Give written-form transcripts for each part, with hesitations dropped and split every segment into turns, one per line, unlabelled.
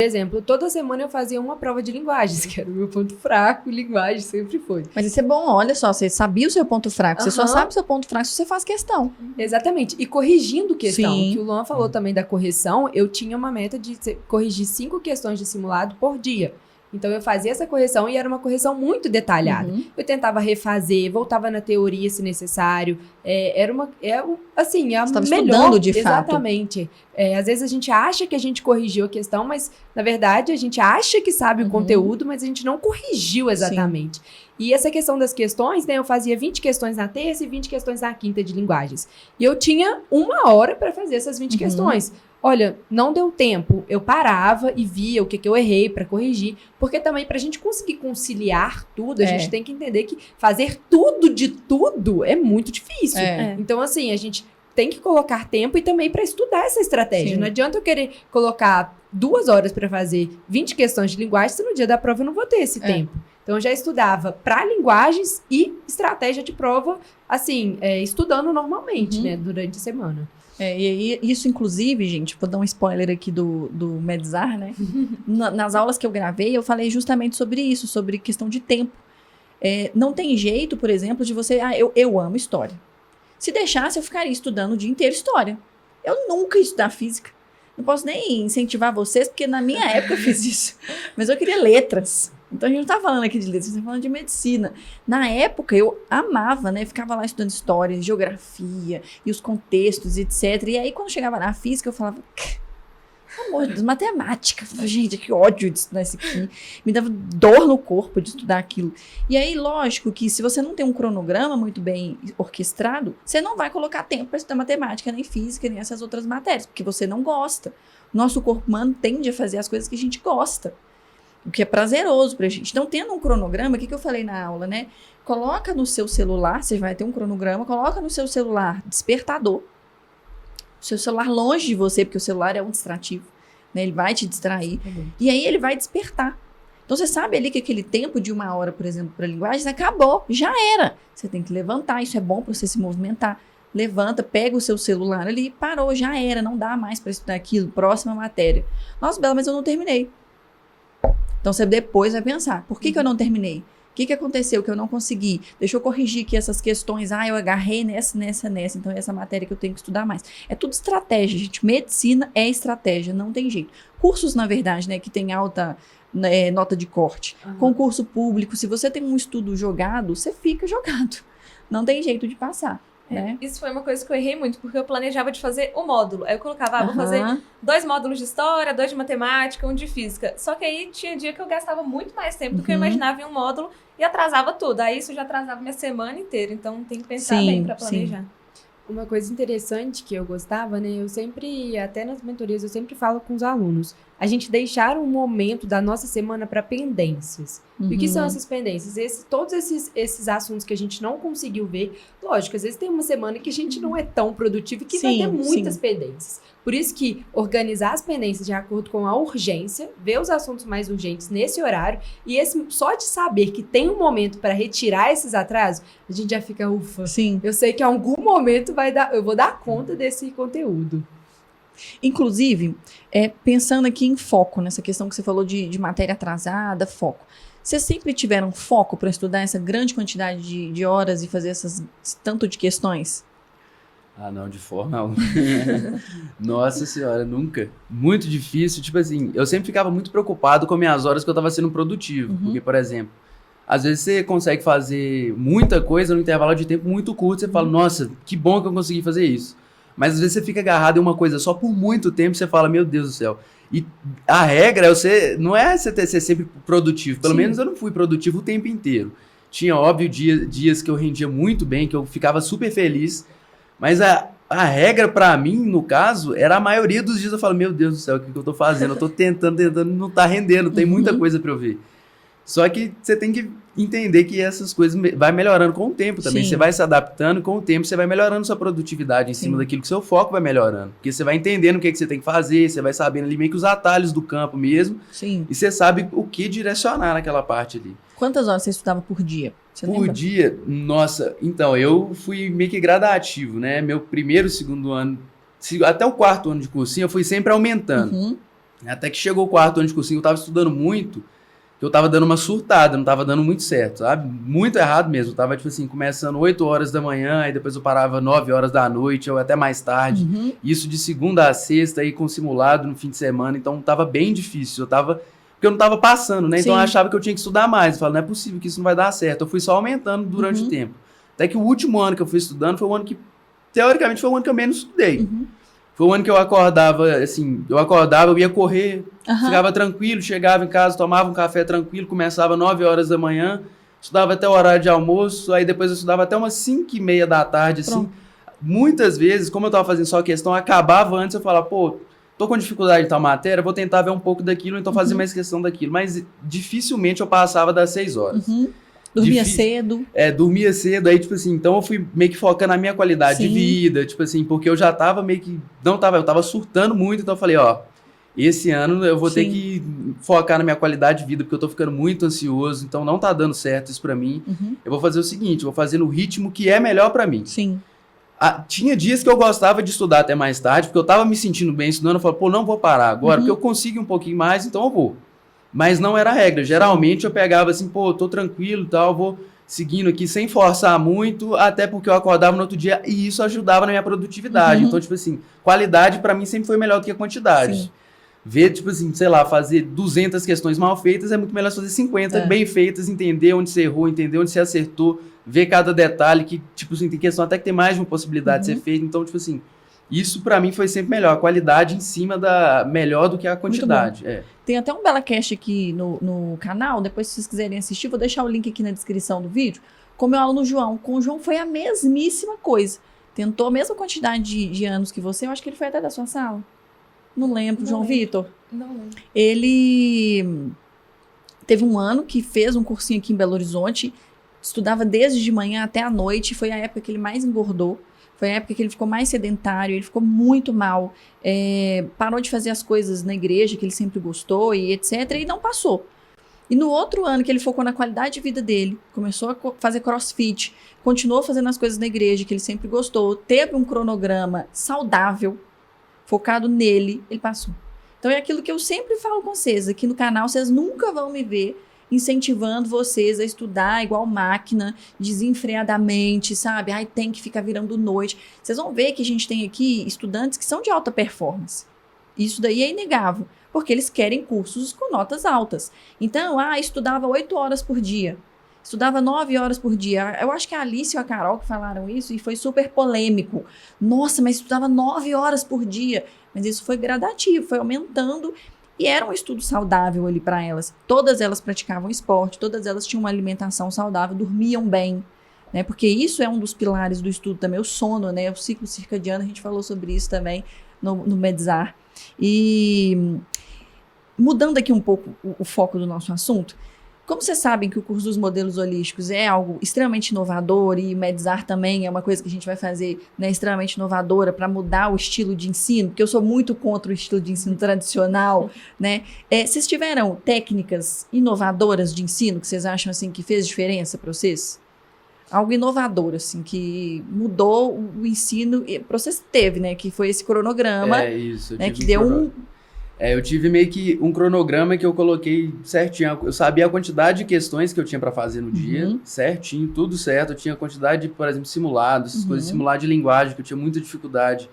Por exemplo, toda semana eu fazia uma prova de linguagens, que era o meu ponto fraco, linguagem sempre foi.
Mas isso é bom, olha só, você sabia o seu ponto fraco. Você só sabe o seu ponto fraco se você faz questão.
Exatamente. E corrigindo questão,
Sim.
que o Luan falou também da correção, eu tinha uma meta de corrigir 5 questões de simulado por dia. Então, eu fazia essa correção e era uma correção muito detalhada. Eu tentava refazer, voltava na teoria se necessário. Era uma... assim, a
Você estava
melhor...
estudando de fato.
Exatamente. Às vezes a gente acha que a gente corrigiu a questão, mas, na verdade, a gente acha que sabe o conteúdo, mas a gente não corrigiu exatamente. Sim. E essa questão das questões, né? Eu fazia 20 questões na terça e 20 questões na quinta de linguagens. E eu tinha 1 hora para fazer essas 20 questões. Olha, não deu tempo. Eu parava e via o que eu errei para corrigir. Porque também, para a gente conseguir conciliar tudo, a gente tem que entender que fazer tudo de tudo é muito difícil. Então, assim, a gente tem que colocar tempo e também para estudar essa estratégia. Sim. Não adianta eu querer colocar 2 horas para fazer 20 questões de linguagem, se no dia da prova eu não vou ter esse tempo. Então, eu já estudava para linguagens e estratégia de prova, assim, estudando normalmente, né, durante a semana.
E isso, inclusive, gente, vou dar um spoiler aqui do Medzar, né? Nas aulas que eu gravei, eu falei justamente sobre isso, sobre questão de tempo. Não tem jeito, por exemplo, de você... eu amo história. Se deixasse, eu ficaria estudando o dia inteiro história. Eu nunca ia estudar física. Não posso nem incentivar vocês, porque na minha época eu fiz isso. Mas eu queria letras. Então, a gente não tá falando aqui de letras, a gente tá falando de medicina. Na época, eu amava, né? Ficava lá estudando história, geografia, e os contextos, etc. E aí, quando chegava na física, eu falava... Amor de Deus, matemática. Gente, que ódio de estudar isso aqui. Me dava dor no corpo de estudar aquilo. E aí, lógico que se você não tem um cronograma muito bem orquestrado, você não vai colocar tempo para estudar matemática, nem física, nem essas outras matérias, porque você não gosta. Nosso corpo humano tende a fazer as coisas que a gente gosta. O que é prazeroso pra gente. Então, tendo um cronograma, o que eu falei na aula, né? Coloca no seu celular, você vai ter um cronograma, coloca no seu celular despertador. O seu celular longe de você, porque o celular é um distrativo, né? Ele vai te distrair. E aí ele vai despertar. Então, você sabe ali que aquele tempo de 1 hora, por exemplo, para linguagens, acabou, já era. Você tem que levantar, isso é bom para você se movimentar. Levanta, pega o seu celular ali, parou, já era, não dá mais para estudar aquilo, próxima matéria. Nossa, Bela, mas eu não terminei. Então, você depois vai pensar, por que eu não terminei? O que aconteceu que eu não consegui? Deixa eu corrigir aqui essas questões. Eu agarrei nessa. Então, essa matéria que eu tenho que estudar mais. É tudo estratégia, gente. Medicina é estratégia, não tem jeito. Cursos, na verdade, né, que tem alta nota de corte. Concurso público, se você tem um estudo jogado, você fica jogado. Não tem jeito de passar. Né?
Isso foi uma coisa que eu errei muito, porque eu planejava de fazer o módulo. Aí eu colocava, vou fazer 2 módulos de história, 2 de matemática, 1 de física. Só que aí tinha dia que eu gastava muito mais tempo do que eu imaginava em um módulo e atrasava tudo. Aí isso já atrasava minha semana inteira. Então tem que pensar bem para planejar.
Uma coisa interessante que eu gostava, né? Eu sempre, até nas mentorias, eu sempre falo com os alunos. A gente deixar um momento da nossa semana para pendências. E o que são essas pendências? Todos esses assuntos que a gente não conseguiu ver. Lógico, às vezes tem uma semana que a gente não é tão produtivo e que vai ter muitas pendências. Por isso que organizar as pendências de acordo com a urgência, ver os assuntos mais urgentes nesse horário, e só de saber que tem um momento para retirar esses atrasos, a gente já fica, ufa. Eu sei que em algum momento eu vou dar conta desse conteúdo.
Inclusive, pensando aqui em foco, nessa questão que você falou de matéria atrasada, foco. Vocês sempre tiveram foco para estudar essa grande quantidade de horas e fazer esse tanto de questões?
Não, de forma alguma. Nossa senhora, nunca. Muito difícil, tipo assim, eu sempre ficava muito preocupado com minhas horas que eu estava sendo produtivo. Porque, por exemplo, às vezes você consegue fazer muita coisa num intervalo de tempo muito curto, você fala, nossa, que bom que eu consegui fazer isso. Mas às vezes você fica agarrado em uma coisa só por muito tempo, você fala, meu Deus do céu. E a regra não é você ser sempre produtivo. Pelo menos eu não fui produtivo o tempo inteiro. Tinha, óbvio, dias que eu rendia muito bem, que eu ficava super feliz. Mas a regra pra mim, no caso, era a maioria dos dias eu falo, meu Deus do céu, o que eu tô fazendo? Eu tô tentando, não tá rendendo, tem muita coisa pra eu ver. Só que você tem que entender que essas coisas vai melhorando com o tempo também. Você vai se adaptando, com o tempo você vai melhorando sua produtividade em cima daquilo que seu foco vai melhorando. Porque você vai entendendo o que você tem que fazer, você vai sabendo ali meio que os atalhos do campo mesmo. E você sabe o que direcionar naquela parte ali.
Quantas horas você estudava por dia?
Por dia? Nossa, então, eu fui meio que gradativo, né? Meu primeiro, segundo ano, até o 4º ano de cursinho, eu fui sempre aumentando. Até que chegou o quarto ano de cursinho, eu tava estudando muito, que eu tava dando uma surtada, não tava dando muito certo, sabe? Muito errado mesmo. Eu tava, tipo assim, começando 8 horas da manhã, aí depois eu parava 9 horas da noite, ou até mais tarde. Isso de segunda a sexta, aí com simulado no fim de semana, então tava bem difícil. Porque eu não tava passando, né? Então eu achava que eu tinha que estudar mais. Eu falava, não é possível que isso não vai dar certo. Eu fui só aumentando durante o tempo. Até que o último ano que eu fui estudando foi o ano que, teoricamente, foi o ano que eu menos estudei. Foi o ano que eu acordava, assim, eu ia correr, ficava tranquilo, chegava em casa, tomava um café tranquilo, começava 9 horas da manhã, estudava até o horário de almoço, aí depois eu estudava até umas 5h30 da tarde, assim. Muitas vezes, como eu tava fazendo só questão, acabava antes, eu falava, pô, tô com dificuldade em tal matéria, vou tentar ver um pouco daquilo, então fazer mais questão daquilo. Mas dificilmente eu passava das 6 horas.
Dormia cedo.
Dormia cedo, aí, tipo assim, então eu fui meio que focando na minha qualidade de vida, tipo assim, porque eu já tava meio que, eu tava surtando muito, então eu falei, ó, esse ano eu vou ter que focar na minha qualidade de vida, porque eu tô ficando muito ansioso, então não tá dando certo isso pra mim. Eu vou fazer o seguinte, eu vou fazer no ritmo que é melhor pra mim. Tinha dias que eu gostava de estudar até mais tarde, porque eu tava me sentindo bem estudando, eu falava, pô, não vou parar agora, porque eu consigo um pouquinho mais, então eu vou. Mas não era a regra. Geralmente eu pegava assim, pô, tô tranquilo e tal, vou seguindo aqui sem forçar muito, até porque eu acordava no outro dia e isso ajudava na minha produtividade. Então, tipo assim, qualidade pra mim sempre foi melhor do que a quantidade. Ver, tipo assim, sei lá, fazer 200 questões mal feitas é muito melhor fazer 50 bem feitas, entender onde você errou, entender onde você acertou, ver cada detalhe, que, tipo assim, tem questão até que tem mais de uma possibilidade de ser feita. Então, tipo assim, isso pra mim foi sempre melhor. A qualidade em cima melhor do que a quantidade.
Tem até um BelaCast aqui no canal, depois se vocês quiserem assistir, vou deixar o link aqui na descrição do vídeo, com o meu aluno João. Com o João foi a mesmíssima coisa. Tentou a mesma quantidade de anos que você, eu acho que ele foi até da sua sala. Não lembro, João Vitor.
Não lembro.
Ele teve um ano que fez um cursinho aqui em Belo Horizonte, estudava desde de manhã até a noite, foi a época que ele mais engordou. Foi a época que ele ficou mais sedentário, ele ficou muito mal, parou de fazer as coisas na igreja que ele sempre gostou e etc, e não passou. E no outro ano que ele focou na qualidade de vida dele, começou a fazer crossfit, continuou fazendo as coisas na igreja que ele sempre gostou, teve um cronograma saudável, focado nele, ele passou. Então é aquilo que eu sempre falo com vocês, aqui no canal vocês nunca vão me ver incentivando vocês a estudar igual máquina, desenfreadamente, sabe? Ai, tem que ficar virando noite. Vocês vão ver que a gente tem aqui estudantes que são de alta performance. Isso daí é inegável, porque eles querem cursos com notas altas. Então, estudava 8 horas por dia, estudava 9 horas por dia. Eu acho que a Alice e a Carol que falaram isso e foi super polêmico. Nossa, mas estudava 9 horas por dia. Mas isso foi gradativo, foi aumentando. E era um estudo saudável ali para elas. Todas elas praticavam esporte, todas elas tinham uma alimentação saudável, dormiam bem, né? Porque isso é um dos pilares do estudo também, o sono, né? O ciclo circadiano, a gente falou sobre isso também no Medzar. E mudando aqui um pouco o foco do nosso assunto, como vocês sabem que o curso dos modelos holísticos é algo extremamente inovador e Medzar também é uma coisa que a gente vai fazer, né, extremamente inovadora para mudar o estilo de ensino, porque eu sou muito contra o estilo de ensino tradicional, né? Vocês tiveram técnicas inovadoras de ensino que vocês acham assim que fez diferença para vocês? Algo inovador, assim, que mudou o ensino, para vocês teve, né? Que foi esse cronograma,
isso,
né, que deu
eu tive meio que um cronograma que eu coloquei certinho. Eu sabia a quantidade de questões que eu tinha para fazer no dia, certinho, tudo certo. Eu tinha a quantidade de, por exemplo, simulados, essas coisas, simulado de linguagem, que eu tinha muita dificuldade.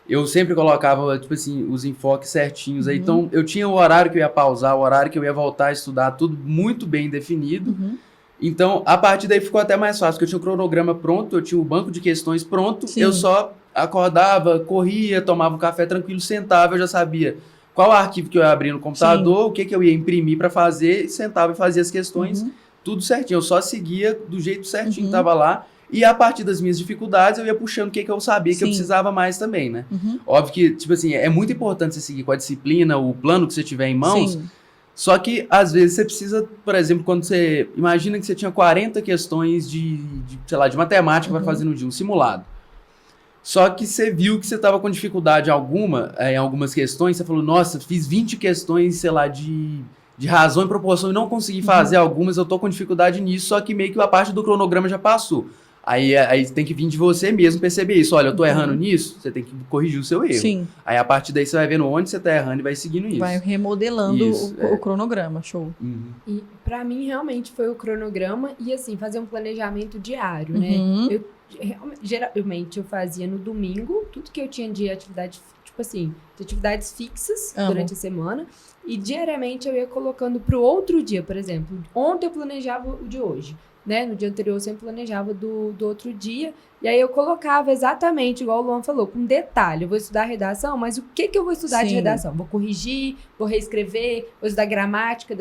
Eu sempre colocava, tipo assim, os enfoques certinhos. Aí, então, eu tinha o horário que eu ia pausar, o horário que eu ia voltar a estudar, tudo muito bem definido. Então, a partir daí ficou até mais fácil, porque eu tinha o cronograma pronto, eu tinha o banco de questões pronto, eu só acordava, corria, tomava um café tranquilo, sentava, eu já sabia qual arquivo que eu ia abrir no computador, o que eu ia imprimir para fazer, sentava e fazia as questões, tudo certinho. Eu só seguia do jeito certinho que estava lá, e a partir das minhas dificuldades eu ia puxando o que eu sabia que eu precisava mais também, né? Óbvio que, tipo assim, é muito importante você seguir com a disciplina, o plano que você tiver em mãos, só que às vezes você precisa, por exemplo, quando você imagina que você tinha 40 questões sei lá, de matemática para fazer no dia, um simulado. Só que você viu que você estava com dificuldade alguma, em algumas questões, você falou, nossa, fiz 20 questões, sei lá, de razão e proporção e não consegui fazer algumas, eu tô com dificuldade nisso, só que meio que a parte do cronograma já passou. Aí tem que vir de você mesmo perceber isso. Olha, eu tô errando nisso, você tem que corrigir o seu erro.
Sim.
Aí a partir daí você vai vendo onde você tá errando e vai seguindo isso.
Vai remodelando
Isso,
o cronograma, show.
Uhum.
E pra mim, realmente, foi o cronograma e, assim, fazer um planejamento diário, né?
Uhum.
Geralmente, eu fazia no domingo, tudo que eu tinha de atividade, tipo assim, de atividades fixas
Amo.
durante a semana. E, diariamente, eu ia colocando pro outro dia, por exemplo. Ontem eu planejava o de hoje, né? No dia anterior, eu sempre planejava do outro dia. E aí, eu colocava exatamente, igual o Luan falou, com detalhe. Eu vou estudar redação, mas o que eu vou estudar de
Sim.
redação? Vou corrigir, vou reescrever, vou estudar gramática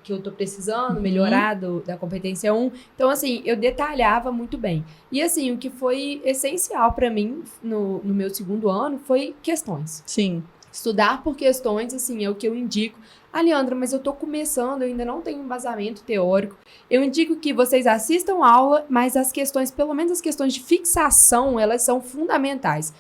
que eu tô precisando, melhorar da competência 1. Então, assim, eu detalhava muito bem. E, assim, o que foi essencial para mim no meu segundo ano foi questões.
Sim.
Estudar por questões, assim, é o que eu indico. Ah, Leandra, mas eu tô começando, eu ainda não tenho embasamento teórico. Eu indico que vocês assistam a aula, mas as questões, pelo menos as questões de fixação, elas são fundamentais.